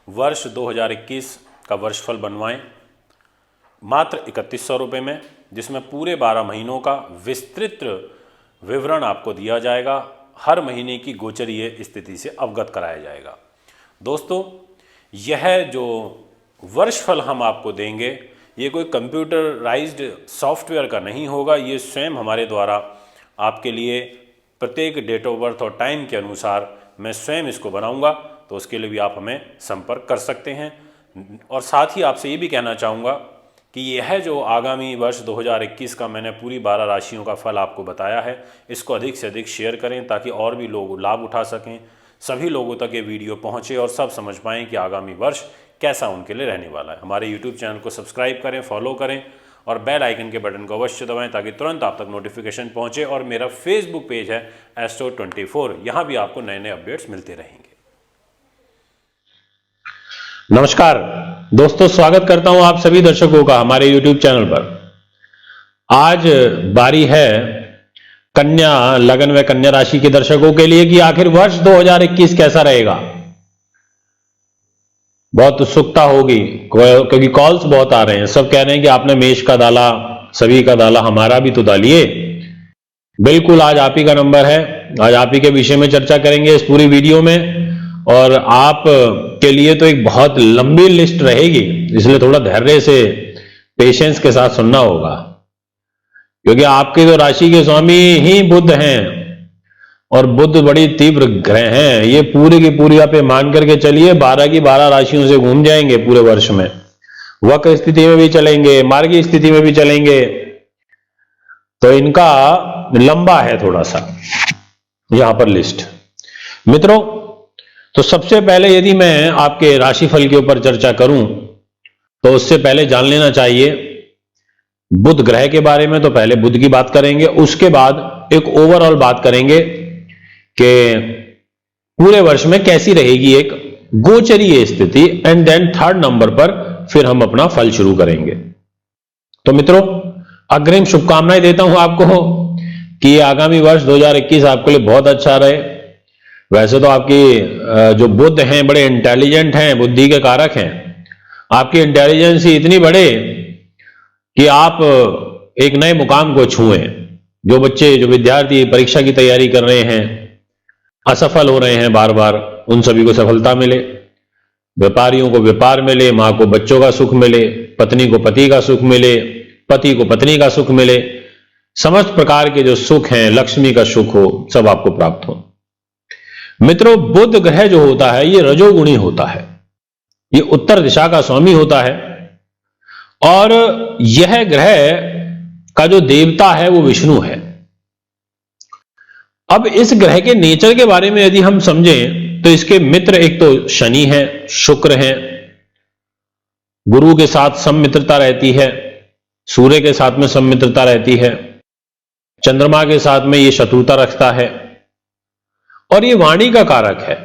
वर्ष 2021 का वर्षफल बनवाएं मात्र 3100 रुपये में, जिसमें पूरे 12 महीनों का विस्तृत विवरण आपको दिया जाएगा। हर महीने की गोचरीय स्थिति से अवगत कराया जाएगा। दोस्तों, यह जो वर्षफल हम आपको देंगे ये कोई कंप्यूटराइज्ड सॉफ्टवेयर का नहीं होगा। ये स्वयं हमारे द्वारा आपके लिए प्रत्येक डेट ऑफ बर्थ और टाइम के अनुसार मैं स्वयं इसको बनाऊंगा, तो उसके लिए भी आप हमें संपर्क कर सकते हैं। और साथ ही आपसे ये भी कहना चाहूँगा कि यह जो आगामी वर्ष 2021 का मैंने पूरी 12 राशियों का फल आपको बताया है, इसको अधिक से अधिक शेयर करें ताकि और भी लोग लाभ उठा सकें, सभी लोगों तक ये वीडियो पहुँचे और सब समझ पाएँ कि आगामी वर्ष कैसा उनके लिए रहने वाला है। हमारे YouTube चैनल को सब्सक्राइब करें, फॉलो करें और बेल आइकन के बटन को अवश्य दबाएं ताकि तुरंत आप तक नोटिफिकेशन पहुंचे। और मेरा फेसबुक पेज है Astro24, यहाँ भी आपको नए नए अपडेट्स मिलते रहेंगे। नमस्कार दोस्तों, स्वागत करता हूं आप सभी दर्शकों का हमारे YouTube चैनल पर। आज बारी है कन्या लगन व कन्या राशि के दर्शकों के लिए कि आखिर वर्ष 2021 कैसा रहेगा। बहुत उत्सुकता होगी क्योंकि कॉल्स बहुत आ रहे हैं। सब कह रहे हैं कि आपने मेष का डाला, सभी का डाला, हमारा भी तो डालिए। बिल्कुल, आज आप ही का नंबर है। आज आप ही के विषय में चर्चा करेंगे इस पूरी वीडियो में। और आप के लिए तो एक बहुत लंबी लिस्ट रहेगी, इसलिए थोड़ा धैर्य से पेशेंस के साथ सुनना होगा, क्योंकि आपके तो राशि के स्वामी ही बुध हैं और बुध बड़ी तीव्र ग्रह हैं। ये पूरी की पूरी आप मान करके चलिए 12 की 12 राशियों से घूम जाएंगे पूरे वर्ष में। वक्र स्थिति में भी चलेंगे, मार्गी स्थिति में भी चलेंगे, तो इनका लंबा है थोड़ा सा यहां पर लिस्ट। मित्रों, तो सबसे पहले यदि मैं आपके राशिफल के ऊपर चर्चा करूं तो उससे पहले जान लेना चाहिए बुध ग्रह के बारे में। तो पहले बुध की बात करेंगे, उसके बाद एक ओवरऑल बात करेंगे कि पूरे वर्ष में कैसी रहेगी एक गोचरीय स्थिति, एंड देन थर्ड नंबर पर फिर हम अपना फल शुरू करेंगे। तो मित्रों, अग्रिम शुभकामनाएं देता हूं आपको कि आगामी वर्ष 2021 आपके लिए बहुत अच्छा रहे। वैसे तो आपकी जो बुध हैं बड़े इंटेलिजेंट हैं, बुद्धि के कारक हैं। आपकी इंटेलिजेंस इतनी बढ़े कि आप एक नए मुकाम को छुएं। जो बच्चे, जो विद्यार्थी परीक्षा की तैयारी कर रहे हैं, असफल हो रहे हैं बार बार, उन सभी को सफलता मिले। व्यापारियों को व्यापार मिले, मां को बच्चों का सुख मिले, पत्नी को पति का सुख मिले, पति को पत्नी का सुख मिले। समस्त प्रकार के जो सुख हैं, लक्ष्मी का सुख हो, सब आपको प्राप्त हो। मित्रों, बुध ग्रह जो होता है ये रजोगुणी होता है, ये उत्तर दिशा का स्वामी होता है और यह ग्रह का जो देवता है वो विष्णु है। अब इस ग्रह के नेचर के बारे में यदि हम समझें तो इसके मित्र एक तो शनि है, शुक्र है, गुरु के साथ सम्मित्रता रहती है, सूर्य के साथ में सम्मित्रता रहती है, चंद्रमा के साथ में ये शत्रुता रखता है। और ये वाणी का कारक है,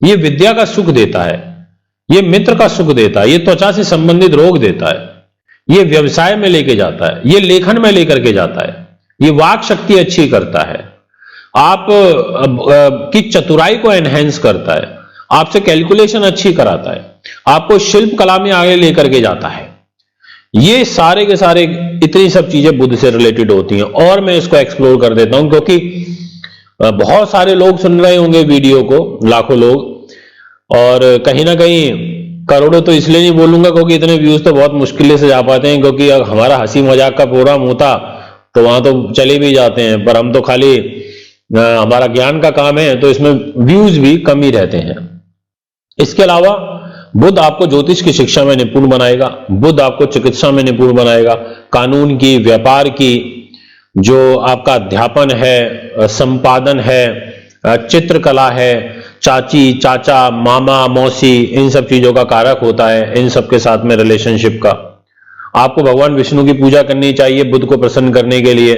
ये विद्या का सुख देता है, ये मित्र का सुख देता है, ये त्वचा से संबंधित रोग देता है, ये व्यवसाय में लेके जाता है, ये लेखन में लेकर के जाता है, ये वाक शक्ति अच्छी करता है, आप की चतुराई को एनहेंस करता है, आपसे कैलकुलेशन अच्छी कराता है, आपको शिल्प कला में आगे लेकर के जाता है। ये सारे के सारे इतनी सब चीजें बुध से रिलेटेड होती हैं। और मैं इसको एक्सप्लोर कर देता हूं क्योंकि बहुत सारे लोग सुन रहे होंगे वीडियो को, लाखों लोग, और कहीं ना कहीं करोड़ों तो इसलिए नहीं बोलूंगा क्योंकि इतने व्यूज तो बहुत मुश्किल से जा पाते हैं, क्योंकि अगर हमारा हंसी मजाक का प्रोग्राम होता तो वहां तो चले भी जाते हैं, पर हम तो खाली हमारा ज्ञान का काम है, तो इसमें व्यूज भी कम ही रहते हैं। इसके अलावा बुध आपको ज्योतिष की शिक्षा में निपुण बनाएगा, बुध आपको चिकित्सा में निपुण बनाएगा, कानून की, व्यापार की, जो आपका अध्यापन है, संपादन है, चित्रकला है, चाची, चाचा, मामा, मौसी, इन सब चीजों का कारक होता है। इन सब के साथ में रिलेशनशिप का आपको भगवान विष्णु की पूजा करनी चाहिए बुध को प्रसन्न करने के लिए।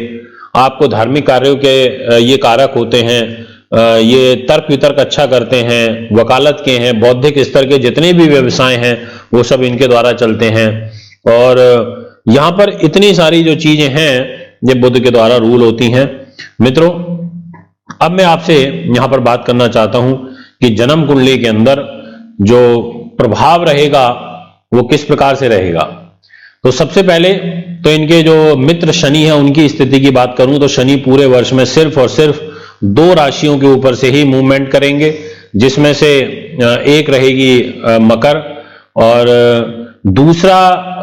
आपको धार्मिक कार्यों के ये कारक होते हैं, ये तर्क वितर्क अच्छा करते हैं, वकालत के हैं, बौद्धिक स्तर के जितने भी व्यवसाय हैं वो सब इनके द्वारा चलते हैं। और यहां पर इतनी सारी जो चीजें हैं ये बुध के द्वारा रूल होती हैं। मित्रों, अब मैं आपसे यहां पर बात करना चाहता हूं कि जन्म कुंडली के अंदर जो प्रभाव रहेगा वो किस प्रकार से रहेगा। तो सबसे पहले तो इनके जो मित्र शनि है उनकी स्थिति की बात करूं तो शनि पूरे वर्ष में सिर्फ और सिर्फ 2 राशियों के ऊपर से ही मूवमेंट करेंगे, जिसमें से एक रहेगी मकर और दूसरा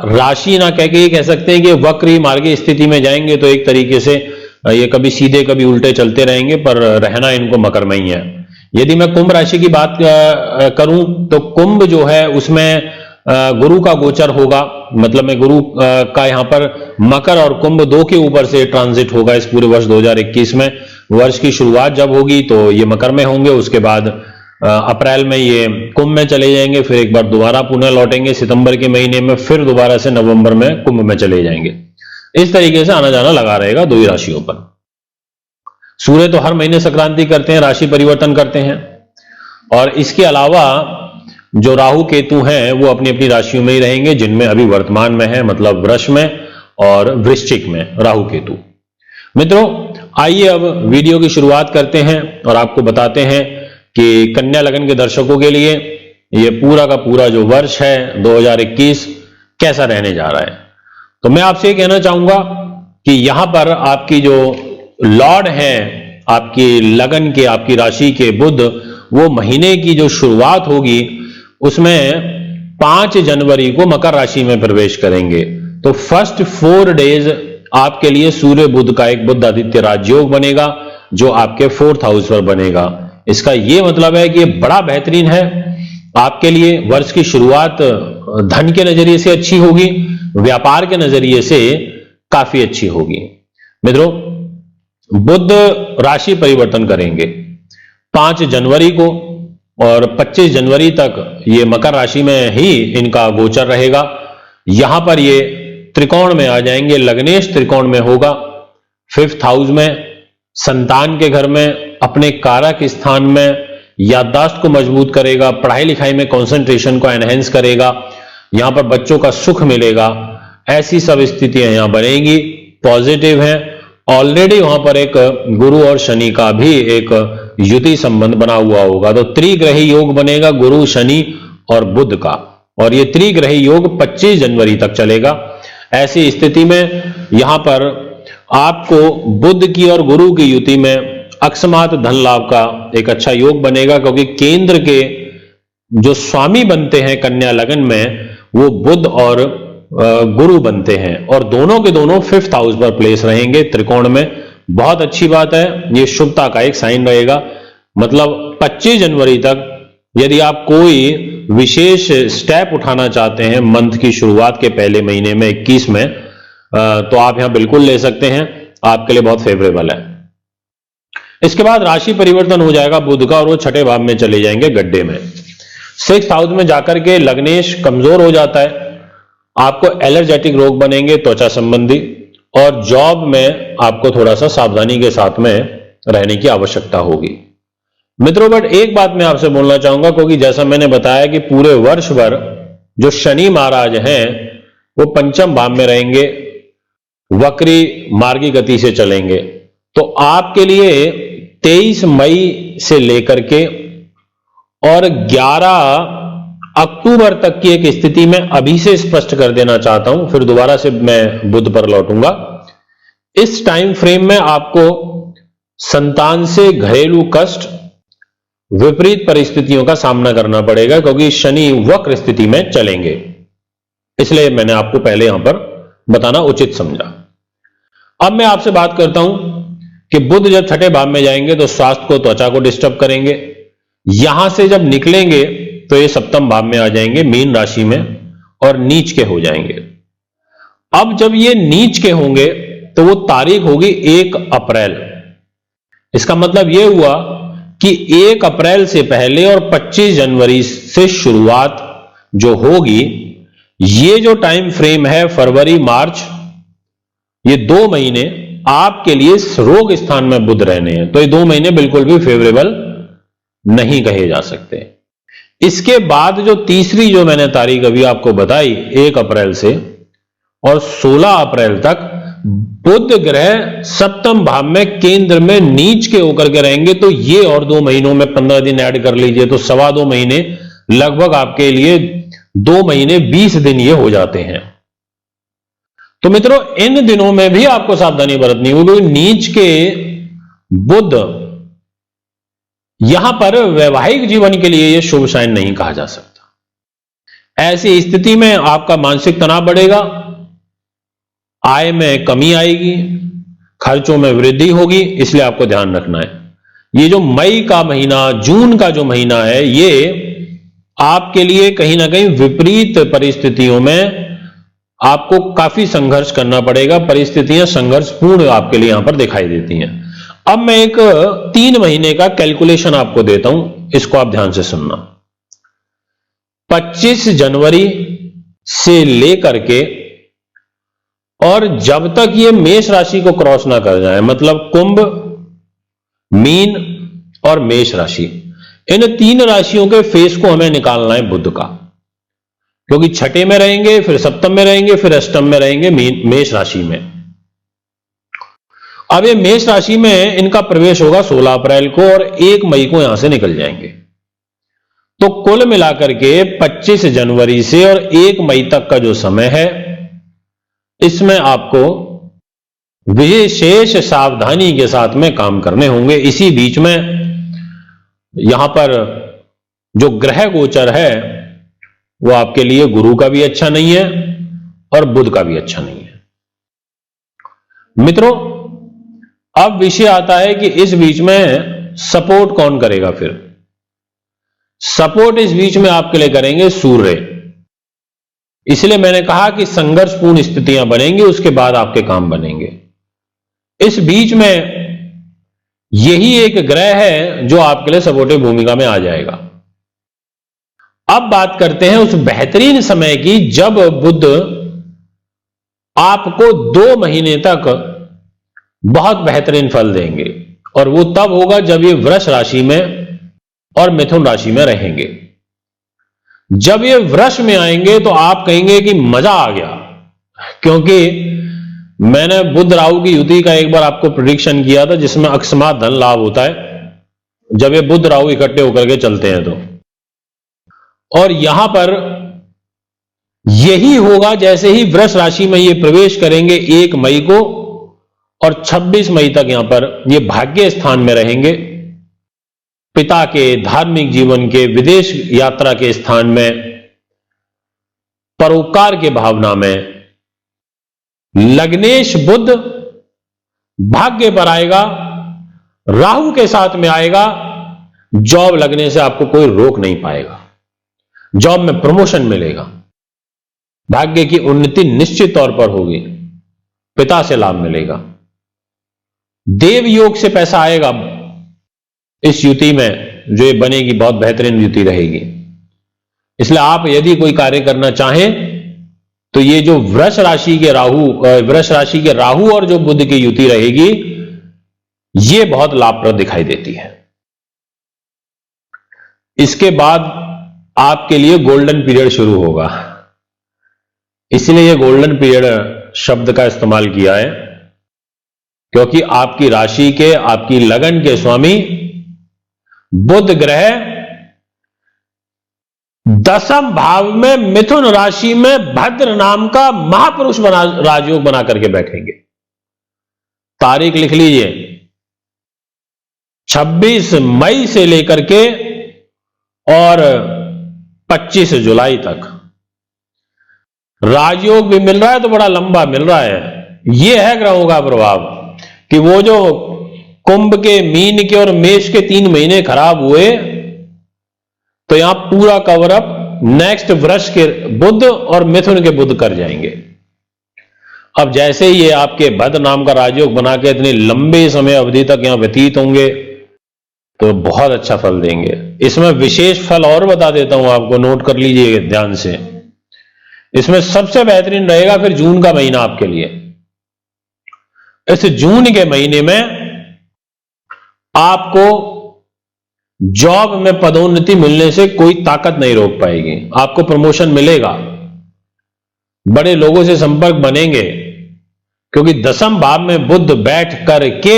राशि ना कह के ये कह सकते हैं कि वक्री मार्गी स्थिति में जाएंगे, तो एक तरीके से ये कभी सीधे कभी उल्टे चलते रहेंगे, पर रहना इनको मकर में ही है। यदि मैं कुंभ राशि की बात करूं तो कुंभ जो है उसमें गुरु का गोचर होगा, मतलब में गुरु का यहां पर मकर और कुंभ 2 के ऊपर से ट्रांजिट होगा इस पूरे वर्ष 2021 में। वर्ष की शुरुआत जब होगी तो ये मकर में होंगे, उसके बाद अप्रैल में ये कुंभ में चले जाएंगे, फिर एक बार दोबारा पुनः लौटेंगे सितंबर के महीने में, फिर दोबारा से नवंबर में कुंभ में चले जाएंगे। इस तरीके से आना जाना लगा रहेगा 2 ही राशियों पर। सूर्य तो हर महीने संक्रांति करते हैं, राशि परिवर्तन करते हैं, और इसके अलावा जो राहु केतु हैं वो अपनी अपनी राशियों में ही रहेंगे, जिनमें अभी वर्तमान में है, मतलब वृष में और वृश्चिक में राहु केतु। मित्रों, आइए अब वीडियो की शुरुआत करते हैं और आपको बताते हैं कि कन्या लगन के दर्शकों के लिए ये पूरा का पूरा जो वर्ष है 2021 कैसा रहने जा रहा है। तो मैं आपसे ये कहना चाहूंगा कि यहां पर आपकी जो लॉर्ड है आपकी लगन के, आपकी राशि के बुध, वो महीने की जो शुरुआत होगी उसमें 5 जनवरी को मकर राशि में प्रवेश करेंगे। तो फर्स्ट 4 डेज आपके लिए सूर्य बुध का एक बुध आदित्य राजयोग बनेगा जो आपके 4th हाउस पर बनेगा। इसका यह मतलब है कि ये बड़ा बेहतरीन है आपके लिए। वर्ष की शुरुआत धन के नजरिए से अच्छी होगी, व्यापार के नजरिए से काफी अच्छी होगी। मित्रों, बुध राशि परिवर्तन करेंगे 5 जनवरी को और 25 जनवरी तक ये मकर राशि में ही इनका गोचर रहेगा। यहां पर ये त्रिकोण में आ जाएंगे, लग्नेश त्रिकोण में होगा 5th हाउस में, संतान के घर में, अपने कारक स्थान में, याददाश्त को मजबूत करेगा, पढ़ाई लिखाई में कंसंट्रेशन को एनहेंस करेगा, यहां पर बच्चों का सुख मिलेगा। ऐसी सब स्थितियां यहां बनेंगी, पॉजिटिव हैं। ऑलरेडी वहां पर एक गुरु और शनि का भी एक युति संबंध बना हुआ होगा, तो त्रिग्रही योग बनेगा गुरु, शनि और बुध का, और ये त्रिग्रही योग 25 जनवरी तक चलेगा। ऐसी स्थिति में यहां पर आपको बुध की और गुरु की युति में अकस्मात धन लाभ का एक अच्छा योग बनेगा, क्योंकि केंद्र के जो स्वामी बनते हैं कन्या लगन में वो बुध और गुरु बनते हैं, और दोनों के दोनों 5th हाउस पर प्लेस रहेंगे त्रिकोण में। बहुत अच्छी बात है, ये शुभता का एक साइन रहेगा। मतलब 25 जनवरी तक यदि आप कोई विशेष स्टेप उठाना चाहते हैं मंथ की शुरुआत के पहले महीने में 21 में, तो आप यहां बिल्कुल ले सकते हैं, आपके लिए बहुत फेवरेबल है। इसके बाद राशि परिवर्तन हो जाएगा बुध का और वो 6ठे भाव में चले जाएंगे गड्ढे में। 6th हाउस में जाकर के लग्नेश कमजोर हो जाता है, आपको एलर्जेटिक रोग बनेंगे त्वचा संबंधी, और जॉब में आपको थोड़ा सा सावधानी के साथ में रहने की आवश्यकता होगी। मित्रों, बट एक बात मैं आपसे बोलना चाहूंगा, क्योंकि जैसा मैंने बताया कि पूरे वर्ष भर जो शनि महाराज हैं वो 5th भाव में रहेंगे, वक्री मार्गी गति से चलेंगे। तो आपके लिए 23 मई से लेकर के और 11 अक्टूबर तक की एक स्थिति में अभी से स्पष्ट कर देना चाहता हूं, फिर दोबारा से मैं बुध पर लौटूंगा। इस टाइम फ्रेम में आपको संतान से घरेलू कष्ट, विपरीत परिस्थितियों का सामना करना पड़ेगा, क्योंकि शनि वक्र स्थिति में चलेंगे। इसलिए मैंने आपको पहले यहां पर बताना उचित समझा। अब मैं आपसे बात करता हूं कि बुध जब 6ठे भाव में जाएंगे तो स्वास्थ्य को, त्वचा को डिस्टर्ब करेंगे। यहां से जब निकलेंगे तो ये 7th भाव में आ जाएंगे मीन राशि में और नीच के हो जाएंगे। अब जब ये नीच के होंगे तो वो तारीख होगी 1 अप्रैल। इसका मतलब ये हुआ कि 1 अप्रैल से पहले और 25 जनवरी से शुरुआत जो होगी, ये जो टाइम फ्रेम है फरवरी मार्च, ये 2 महीने आपके लिए रोग स्थान में बुध रहने हैं। तो ये 2 महीने बिल्कुल भी फेवरेबल नहीं कहे जा सकते। इसके बाद जो तीसरी जो मैंने तारीख अभी आपको बताई 1 अप्रैल से और 16 अप्रैल तक बुध ग्रह 7th भाव में केंद्र में नीच के होकर के रहेंगे। तो ये और 2 महीनों में 15 दिन ऐड कर लीजिए तो 2.25 महीने लगभग आपके लिए 2 महीने 20 दिन ये हो जाते हैं। तो मित्रों, इन दिनों में भी आपको सावधानी बरतनी होगी, क्योंकि नीच के बुध यहां पर वैवाहिक जीवन के लिए यह शुभ साइन नहीं कहा जा सकता। ऐसी स्थिति में आपका मानसिक तनाव बढ़ेगा, आय में कमी आएगी, खर्चों में वृद्धि होगी। इसलिए आपको ध्यान रखना है, ये जो मई का महीना, जून का जो महीना है, ये आपके लिए कहीं ना कहीं विपरीत परिस्थितियों में आपको काफी संघर्ष करना पड़ेगा। परिस्थितियां संघर्षपूर्ण आपके लिए यहां पर दिखाई देती हैं। अब मैं एक 3 महीने का कैलकुलेशन आपको देता हूं, इसको आप ध्यान से सुनना। 25 जनवरी से लेकर के और जब तक ये मेष राशि को क्रॉस ना कर जाए, मतलब कुंभ, मीन और मेष राशि, इन 3 राशियों के फेस को हमें निकालना है बुध का, क्योंकि छठे में रहेंगे, फिर सप्तम में रहेंगे, फिर अष्टम में रहेंगे मेष राशि में। अब ये मेष राशि में इनका प्रवेश होगा 16 अप्रैल को और 1 मई को यहां से निकल जाएंगे। तो कुल मिलाकर के 25 जनवरी से और 1 मई तक का जो समय है, इसमें आपको विशेष सावधानी के साथ में काम करने होंगे। इसी बीच में यहां पर जो ग्रह गोचर है वो आपके लिए गुरु का भी अच्छा नहीं है और बुध का भी अच्छा नहीं है। मित्रों, अब विषय आता है कि इस बीच में सपोर्ट कौन करेगा। फिर सपोर्ट इस बीच में आपके लिए करेंगे सूर्य। इसलिए मैंने कहा कि संघर्षपूर्ण स्थितियां बनेंगी, उसके बाद आपके काम बनेंगे। इस बीच में यही एक ग्रह है जो आपके लिए सपोर्टिव भूमिका में आ जाएगा। अब बात करते हैं उस बेहतरीन समय की जब बुध आपको 2 महीने तक बहुत बेहतरीन फल देंगे, और वो तब होगा जब ये वृष राशि में और मिथुन राशि में रहेंगे। जब ये वृष में आएंगे तो आप कहेंगे कि मजा आ गया, क्योंकि मैंने बुध राहु की युति का एक बार आपको प्रेडिक्शन किया था, जिसमें अकस्मात धन लाभ होता है जब ये बुध राहु इकट्ठे होकर के चलते हैं तो। और यहां पर यही होगा जैसे ही वृष राशि में ये प्रवेश करेंगे 1 मई को, और 26 मई तक यहां पर ये भाग्य स्थान में रहेंगे। पिता के धार्मिक जीवन के, विदेश यात्रा के स्थान में, परोपकार के भावना में लग्नेश बुध भाग्य पर आएगा, राहु के साथ में आएगा। जॉब लगने से आपको कोई रोक नहीं पाएगा, जॉब में प्रमोशन मिलेगा, भाग्य की उन्नति निश्चित तौर पर होगी, पिता से लाभ मिलेगा, देव योग से पैसा आएगा। इस युति में जो ये बनेगी बहुत बेहतरीन युति रहेगी। इसलिए आप यदि कोई कार्य करना चाहें तो ये जो वृष राशि के राहु और जो बुध की युति रहेगी, ये बहुत लाभप्रद दिखाई देती है। इसके बाद आपके लिए गोल्डन पीरियड शुरू होगा। इसलिए ये गोल्डन पीरियड शब्द का इस्तेमाल किया है, क्योंकि आपकी राशि के, आपकी लगन के स्वामी बुध ग्रह 10th भाव में मिथुन राशि में भद्र नाम का महापुरुष राजयोग बना करके बैठेंगे। तारीख लिख लीजिए, 26 मई से लेकर के और 25 जुलाई तक राजयोग भी मिल रहा है, तो बड़ा लंबा मिल रहा है। यह है ग्रहों का प्रभाव कि वो जो कुंभ के, मीन के और मेष के 3 महीने खराब हुए, तो यहां पूरा कवर अप नेक्स्ट वृष के बुध और मिथुन के बुध कर जाएंगे। अब जैसे ही ये आपके भद्र नाम का राजयोग बना के इतने लंबे समय अवधि तक यहां व्यतीत होंगे, तो बहुत अच्छा फल देंगे। इसमें विशेष फल और बता देता हूं आपको, नोट कर लीजिए ध्यान से। इसमें सबसे बेहतरीन रहेगा फिर जून का महीना आपके लिए। इस जून के महीने में आपको जॉब में पदोन्नति मिलने से कोई ताकत नहीं रोक पाएगी। आपको प्रमोशन मिलेगा, बड़े लोगों से संपर्क बनेंगे, क्योंकि 10th भाव में बुध बैठ करके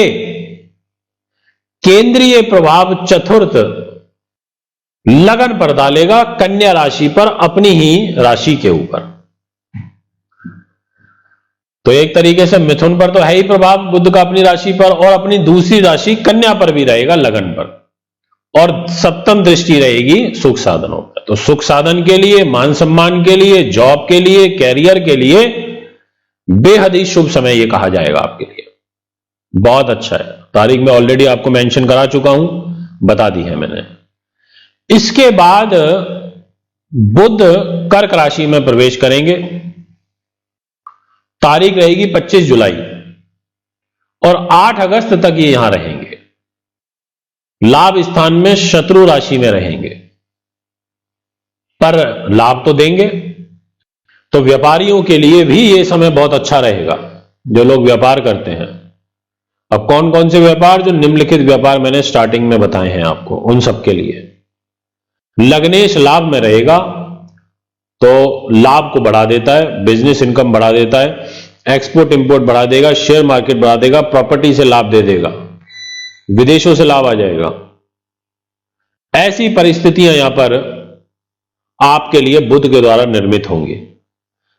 केंद्रीय प्रभाव चतुर्थ लगन पर डालेगा, कन्या राशि पर, अपनी ही राशि के ऊपर। तो एक तरीके से मिथुन पर तो है ही प्रभाव बुध का अपनी राशि पर, और अपनी दूसरी राशि कन्या पर भी रहेगा, लगन पर, और सप्तम दृष्टि रहेगी सुख साधनों पर। तो सुख साधन के लिए, मान सम्मान के लिए, जॉब के लिए, कैरियर के लिए बेहद ही शुभ समय ये कहा जाएगा आपके लिए। बहुत अच्छा है। तारीख में ऑलरेडी आपको मेंशन करा चुका हूं, बता दी है मैंने। इसके बाद बुध कर्क राशि में प्रवेश करेंगे। तारीख रहेगी 25 जुलाई और 8 अगस्त तक ये यहां रहेंगे। लाभ स्थान में शत्रु राशि में रहेंगे, पर लाभ तो देंगे। तो व्यापारियों के लिए भी ये समय बहुत अच्छा रहेगा, जो लोग व्यापार करते हैं। अब कौन कौन से व्यापार? जो निम्नलिखित व्यापार मैंने स्टार्टिंग में बताए हैं आपको, उन सब के लिए लग्नेश लाभ में रहेगा, तो लाभ को बढ़ा देता है, बिजनेस इनकम बढ़ा देता है, एक्सपोर्ट इंपोर्ट बढ़ा देगा, शेयर मार्केट बढ़ा देगा, प्रॉपर्टी से लाभ दे देगा, विदेशों से लाभ आ जाएगा। ऐसी परिस्थितियां यहां पर आपके लिए बुध के द्वारा निर्मित होंगी।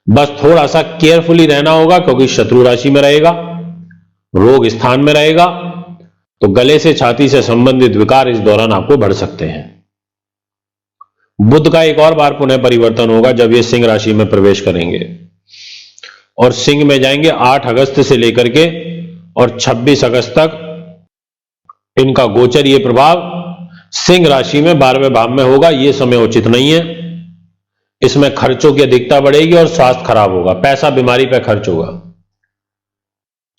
बस थोड़ा सा केयरफुली रहना होगा, क्योंकि शत्रु राशि में रहेगा, रोग स्थान में रहेगा, तो गले से, छाती से संबंधित विकार इस दौरान आपको बढ़ सकते हैं। बुध का एक और बार पुनः परिवर्तन होगा जब ये सिंह राशि में प्रवेश करेंगे, और सिंह में जाएंगे 8 अगस्त से लेकर के और 26 अगस्त तक इनका गोचर, ये प्रभाव सिंह राशि में 12वें भाव में होगा। यह समय उचित नहीं है, इसमें खर्चों की अधिकता बढ़ेगी और स्वास्थ्य खराब होगा, पैसा बीमारी पर खर्च होगा,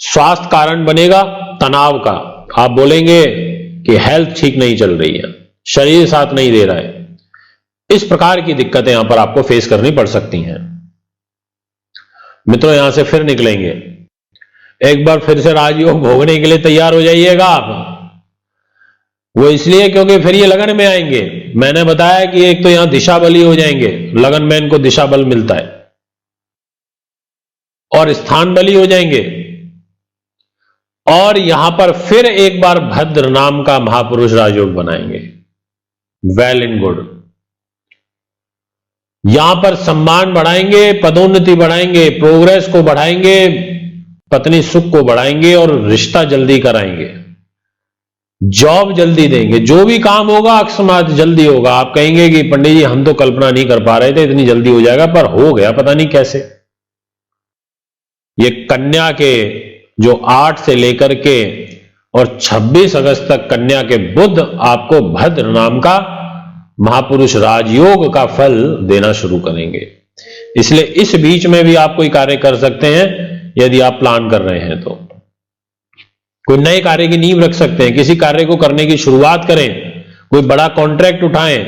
स्वास्थ्य कारण बनेगा तनाव का। आप बोलेंगे कि हेल्थ ठीक नहीं चल रही है, शरीर साथ नहीं दे रहा है, इस प्रकार की दिक्कतें यहां पर आपको फेस करनी पड़ सकती हैं। मित्रों, यहां से फिर निकलेंगे, एक बार फिर से राजयोग भोगने के लिए तैयार हो जाइएगा आप। वो इसलिए क्योंकि फिर ये लगन में आएंगे। मैंने बताया कि एक तो यहां दिशा बली हो जाएंगे, लगन में इनको दिशा बल मिलता है, और स्थान बली हो जाएंगे, और यहां पर फिर एक बार भद्र नाम का महापुरुष राजयोग बनाएंगे। Well and good. यहां पर सम्मान बढ़ाएंगे, पदोन्नति बढ़ाएंगे, प्रोग्रेस को बढ़ाएंगे, पत्नी सुख को बढ़ाएंगे, और रिश्ता जल्दी कराएंगे, जॉब जल्दी देंगे। जो भी काम होगा अकस्मात जल्दी होगा। आप कहेंगे कि पंडित जी हम तो कल्पना नहीं कर पा रहे थे इतनी जल्दी हो जाएगा, पर हो गया, पता नहीं कैसे। ये कन्या के जो 8 से लेकर के और 26 अगस्त तक कन्या के बुध आपको भद्र नाम का महापुरुष राजयोग का फल देना शुरू करेंगे। इसलिए इस बीच में भी आप कोई कार्य कर सकते हैं, यदि आप प्लान कर रहे हैं तो। कोई नए कार्य की नींव रख सकते हैं, किसी कार्य को करने की शुरुआत करें, कोई बड़ा कॉन्ट्रैक्ट उठाएं,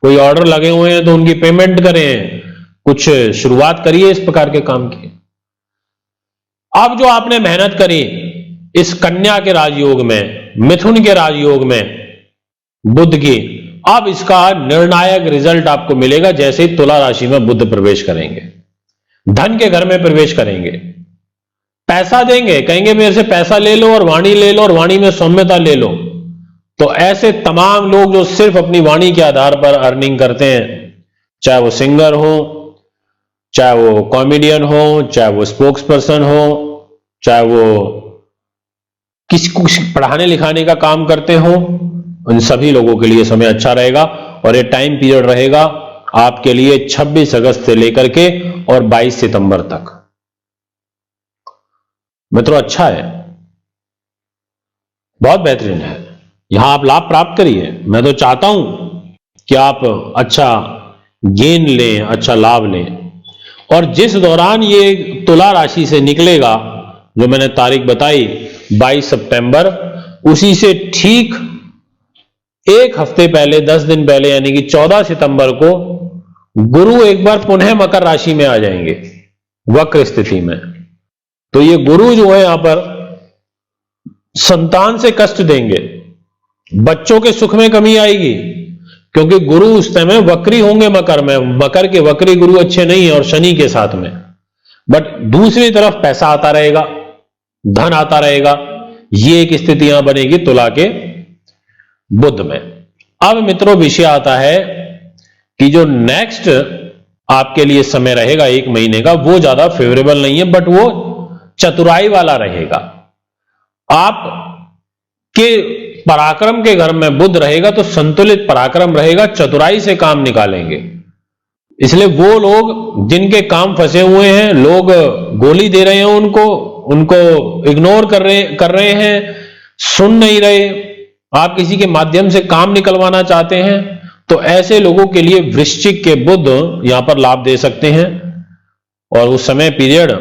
कोई ऑर्डर लगे हुए हैं तो उनकी पेमेंट करें, कुछ शुरुआत करिए इस प्रकार के काम की। अब जो आपने मेहनत करी इस कन्या के राजयोग में, मिथुन के राजयोग में बुध की, अब इसका निर्णायक रिजल्ट आपको मिलेगा जैसे ही तुला राशि में बुध प्रवेश करेंगे, धन के घर में प्रवेश करेंगे। पैसा देंगे, कहेंगे मेरे से पैसा ले लो और वाणी ले लो और वाणी में सौम्यता ले लो। तो ऐसे तमाम लोग जो सिर्फ अपनी वाणी के आधार पर अर्निंग करते हैं, चाहे वो सिंगर हो, चाहे वो कॉमेडियन हो, चाहे वो स्पोक्स पर्सन हो, चाहे वो किसी को पढ़ाने लिखाने का काम करते हो, उन सभी लोगों के लिए समय अच्छा रहेगा। और ये टाइम पीरियड रहेगा आपके लिए 26 अगस्त से लेकर के और 22 सितंबर तक। मित्रों, अच्छा है, बहुत बेहतरीन है, यहां आप लाभ प्राप्त करिए। मैं तो चाहता हूं कि आप अच्छा गेन लें, अच्छा लाभ लें। और जिस दौरान ये तुला राशि से निकलेगा, जो मैंने तारीख बताई 22 सितंबर, उसी से ठीक एक हफ्ते पहले, 10 दिन पहले, यानी कि 14 सितंबर को गुरु एक बार पुनः मकर राशि में आ जाएंगे वक्र स्थिति में। तो ये गुरु जो है यहां पर संतान से कष्ट देंगे, बच्चों के सुख में कमी आएगी, क्योंकि गुरु उस समय वक्री होंगे मकर में। मकर के वक्री गुरु अच्छे नहीं है और शनि के साथ में। बट दूसरी तरफ पैसा आता रहेगा, धन आता रहेगा। ये एक स्थिति यहां बनेगी तुला के बुध में। अब मित्रों विषय आता है कि जो नेक्स्ट आपके लिए समय रहेगा 1 महीने का, वो ज्यादा फेवरेबल नहीं है, बट वो चतुराई वाला रहेगा। आप के पराक्रम के घर में बुध रहेगा तो संतुलित पराक्रम रहेगा, चतुराई से काम निकालेंगे। इसलिए वो लोग जिनके काम फंसे हुए हैं, लोग गोली दे रहे हैं उनको इग्नोर कर रहे हैं, सुन नहीं रहे, आप किसी के माध्यम से काम निकलवाना चाहते हैं, तो ऐसे लोगों के लिए वृश्चिक के बुध यहां पर लाभ दे सकते हैं। और उस समय पीरियड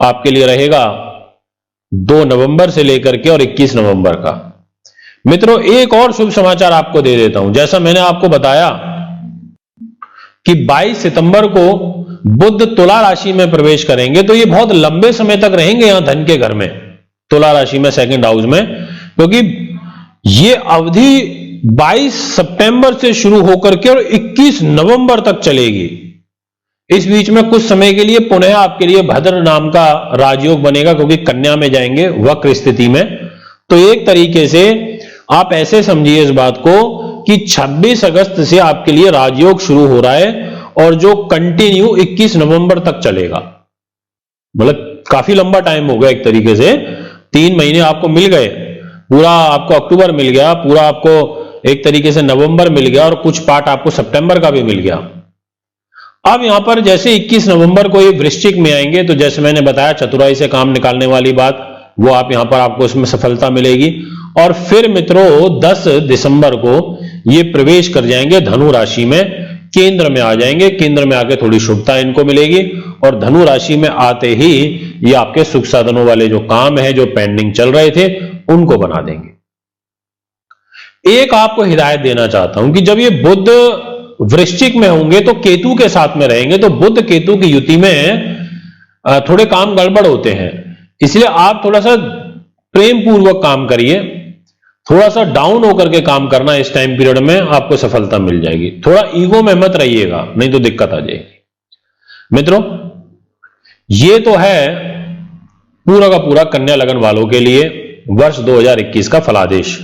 आपके लिए रहेगा 2 नवंबर से लेकर के और 21 नवंबर का। मित्रों एक और शुभ समाचार आपको दे देता हूं। जैसा मैंने आपको बताया कि 22 सितंबर को बुध तुला राशि में प्रवेश करेंगे, तो ये बहुत लंबे समय तक रहेंगे यहां धन के घर में, तुला राशि में, सेकंड हाउस में, क्योंकि ये अवधि 22 सितंबर से शुरू होकर के और 21 नवंबर तक चलेगी। इस बीच में कुछ समय के लिए पुनः आपके लिए भद्र नाम का राजयोग बनेगा, क्योंकि कन्या में जाएंगे वक्र स्थिति में। तो एक तरीके से आप ऐसे समझिए इस बात को कि 26 अगस्त से आपके लिए राजयोग शुरू हो रहा है और जो कंटिन्यू 21 नवंबर तक चलेगा। मतलब काफी लंबा टाइम हो गया, एक तरीके से 3 महीने आपको मिल गए, पूरा आपको अक्टूबर मिल गया, पूरा आपको एक तरीके से नवंबर मिल गया और कुछ पार्ट आपको सितंबर का भी मिल गया। अब यहां पर जैसे 21 नवंबर को ये वृश्चिक में आएंगे, तो जैसे मैंने बताया चतुराई से काम निकालने वाली बात, वो आप यहां पर आपको इसमें सफलता मिलेगी। और फिर मित्रों 10 दिसंबर को ये प्रवेश कर जाएंगे धनु राशि में, केंद्र में आ जाएंगे। केंद्र में आके थोड़ी शुभता इनको मिलेगी और धनु राशि में आते ही ये आपके सुख साधनों वाले जो काम है, जो पेंडिंग चल रहे थे, उनको बना देंगे। एक आपको हिदायत देना चाहता हूं कि जब ये बुध वृश्चिक में होंगे तो केतु के साथ में रहेंगे, तो बुध केतु की युति में थोड़े काम गड़बड़ होते हैं। इसलिए आप थोड़ा सा प्रेम पूर्वक काम करिए, थोड़ा सा डाउन होकर के काम करना, इस टाइम पीरियड में आपको सफलता मिल जाएगी। थोड़ा ईगो में मत रहिएगा, नहीं तो दिक्कत आ जाएगी। मित्रों ये तो है पूरा का पूरा कन्या लगन वालों के लिए वर्ष 2021 का फलादेश।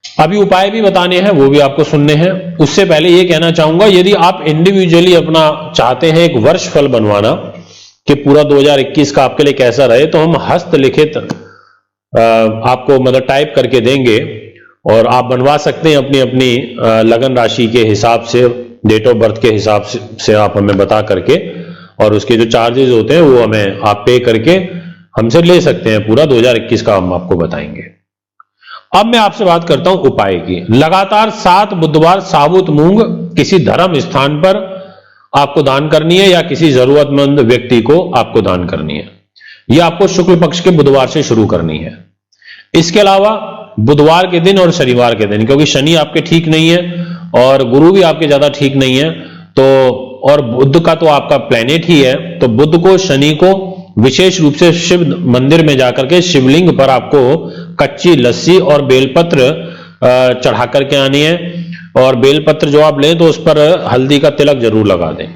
अभी उपाय भी बताने हैं, वो भी आपको सुनने हैं। उससे पहले ये कहना चाहूंगा, यदि आप इंडिविजुअली अपना चाहते हैं एक वर्ष फल बनवाना कि पूरा 2021 का आपके लिए कैसा रहे, तो हम हस्तलिखित आपको मतलब टाइप करके देंगे और आप बनवा सकते हैं अपनी अपनी लगन राशि के हिसाब से, डेट ऑफ बर्थ के हिसाब से आप हमें बता करके, और उसके जो चार्जेस होते हैं वो हमें आप पे करके हमसे ले सकते हैं। पूरा 2021 का हम आपको बताएंगे। अब मैं आपसे बात करता हूं उपाय की। लगातार 7 बुधवार साबुत मूंग किसी धर्म स्थान पर आपको दान करनी है या किसी जरूरतमंद व्यक्ति को आपको दान करनी है। यह आपको शुक्ल पक्ष के बुधवार से शुरू करनी है। इसके अलावा बुधवार के दिन और शनिवार के दिन, क्योंकि शनि आपके ठीक नहीं है और गुरु भी आपके ज्यादा ठीक नहीं है, तो और बुध का तो आपका प्लैनेट ही है, तो बुध को शनि को विशेष रूप से शिव मंदिर में जाकर के शिवलिंग पर आपको कच्ची लस्सी और बेलपत्र चढ़ा करके आनी है। और बेलपत्र जो आप लें तो उस पर हल्दी का तिलक जरूर लगा दें,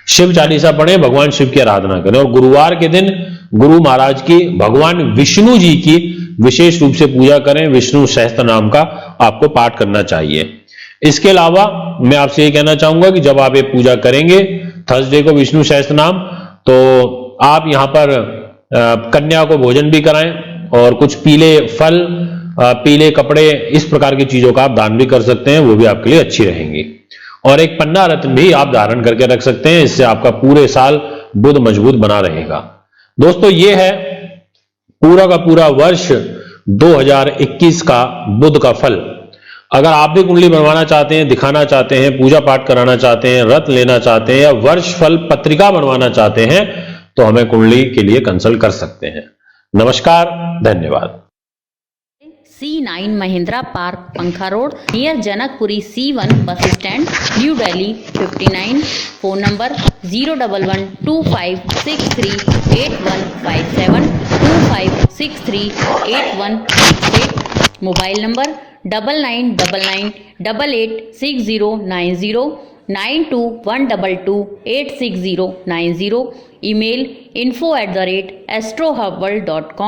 शिव चालीसा पढ़ें, भगवान शिव की आराधना करें। और गुरुवार के दिन गुरु महाराज की, भगवान विष्णु जी की विशेष रूप से पूजा करें। विष्णु सहस्त्र नाम का आपको पाठ करना चाहिए। इसके अलावा मैं आपसे ये कहना चाहूंगा कि जब आप ये पूजा करेंगे थर्सडे को विष्णु सहस्त्र नाम, तो आप यहां पर कन्या को भोजन भी कराएं और कुछ पीले फल, पीले कपड़े, इस प्रकार की चीजों का आप दान भी कर सकते हैं, वो भी आपके लिए अच्छी रहेंगी। और एक पन्ना रत्न भी आप धारण करके रख सकते हैं, इससे आपका पूरे साल बुध मजबूत बना रहेगा। दोस्तों ये है पूरा का पूरा वर्ष 2021 का बुध का फल। अगर आप भी कुंडली बनवाना चाहते हैं, दिखाना चाहते हैं, पूजा पाठ कराना चाहते हैं, रत्न लेना चाहते हैं या वर्ष फल पत्रिका बनवाना चाहते हैं, तो हमें कुंडली के लिए कंसल्ट कर सकते हैं। नमस्कार, धन्यवाद। C9 महिंद्रा पार्क, पंखा road, near Janakpuri C1 bus stand, new Delhi 59। Phone number 01125638157, 25638168। Mobile number 9999886090, 9212286090। Email info@astrohubworld.com।